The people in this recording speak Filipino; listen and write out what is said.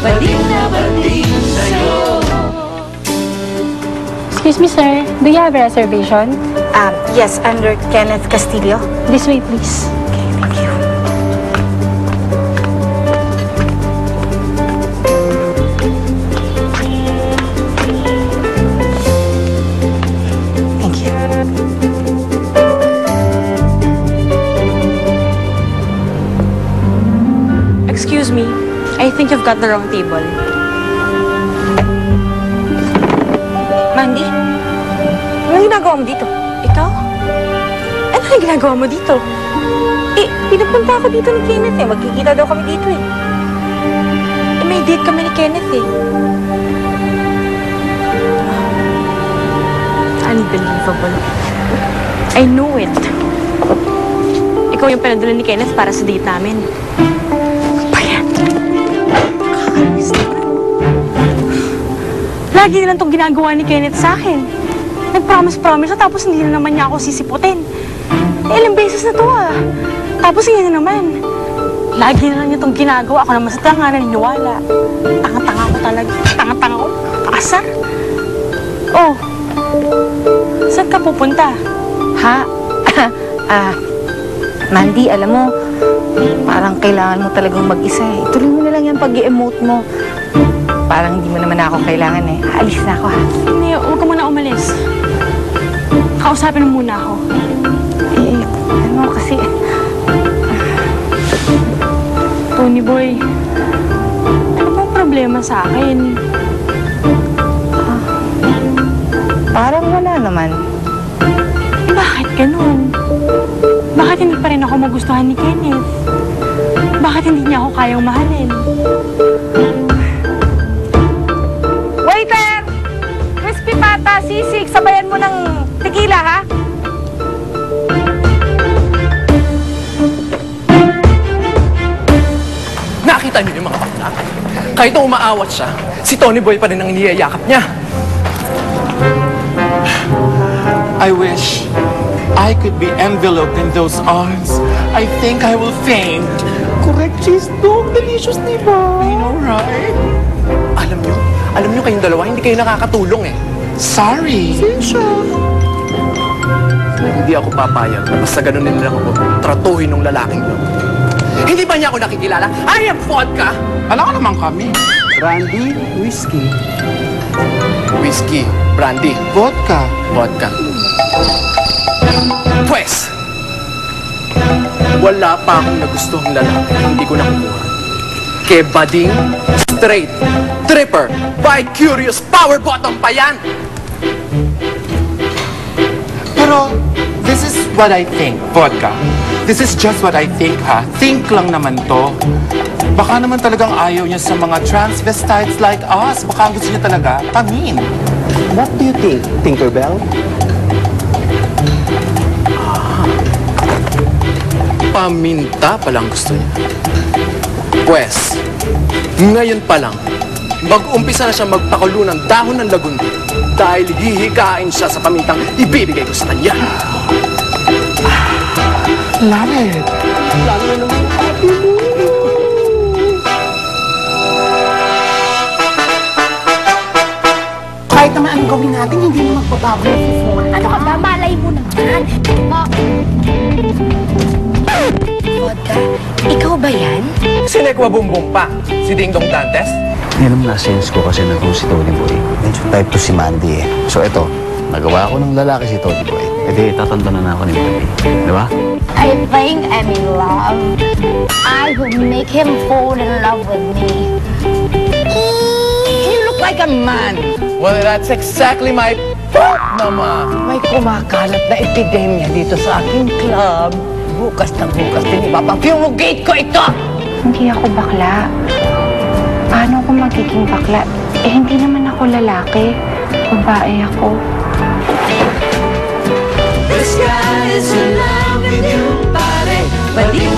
bading na bading sa'yo. Excuse me, sir. Do you have a reservation? Yes, under Kenneth Castillo. This way, please. Okay, thank you. Thank you. Excuse me, I think you've got the wrong table. Mandy? Anong ginagawa mo dito? Ikaw? Ano yung ginagawa mo dito? Pinapunta ako dito ni Kenneth eh. Magkikita daw kami dito eh. May date kami ni Kenneth eh. Unbelievable. I knew it. Ikaw yung pinadala ni Kenneth para sa date namin. Bayan! Kakainis naman. Lagi nilang itong ginagawa ni Kenneth sa akin. Nag-promise na tapos hindi na naman niya ako sisiputin. Ilang beses na to ah. Tapos hindi na naman. Lagi na lang niya itong ginagawa. Ako naman sa tanga naniniwala. Tanga-tanga ko talaga. Tanga-tanga ko. Asar. Oh. Saan ka pupunta? Ha? Mandy, alam mo, parang kailangan mo talagang mag-isa eh. Ituloy mo na lang yung pag-i-emote mo. Parang hindi mo naman ako kailangan eh. Alis na ako ha. Hindi, huwag ka muna umalis. Kausapin mo muna ako. Ano kasi... Tony boy, ano bang problema sa akin? Parang wala naman. Bakit ganun? Bakit hindi pa rin ako magustuhan ni Kenneth? Bakit hindi niya ako kayang mahalin? Waiter! Crispy pata, sisig, sabayan mo ng tequila, ha? Nakita niyo yung mga bakla. Kahit na umaawat siya, si Tony Boy pa rin ang niyayakap niya. I wish I could be enveloped in those arms. I think I will faint. Correct, cheese dog. Delicious, di ba? I know, right? Alam niyo kayong dalawa, hindi kayo nakakatulong eh. Sorry. Hindi ako papayag na basta ganun din lang ako tratuhin ng lalaking yun. Hindi ba niya ako nakikilala? I am vodka! Alam ko naman kami. Brandy, whiskey. Whiskey, brandy, Vodka. vodka. Pwes! Wala pa akong nagustuhang lalaki na hindi ko nakukuha. Kay bading, straight, tripper, bi-curious, power bottom pa yan! Pero, this is what I think, vodka. This is just what I think, ha? Think lang naman to. Baka naman talagang ayaw niya sa mga transvestites like us. Baka gusto niya talaga pamin. What do you think, Tinkerbell? Paminta palang gusto niya. Pwes, ngayon pa lang, mag-umpisa na siya magpakulo ng dahon ng lagundi dahil hihikain siya sa pamintang ibibigay ko sa kanya. Love it. Lalo na naman yung happy mo. Kahit naman anong gawin natin, hindi mo magbabago yung phone. Ano ka ba? Malay mo naman. Vodka, ikaw ba yan? Sinekwa bumbong pa, si Ding Dong Dantes. Alam mo, na-sense ko kasi na kung si Tony Boy, medyo type to si Mandy eh. So eto, nagawa ko ng lalaki si Tony Boy. E di, tatanda na ako ni Mandy. Di ba? I think I'm in love. I will make him fall in love with me. You look like a man. Well, that's exactly my naman. May kumakalat na epidemya dito sa aking club. Bukas na bukas din ipapapumugate ko ito! Hindi ako bakla. Paano ako magiging bakla? Eh, hindi naman ako lalaki. Babae ako. The sky is in love with you, pare. Bading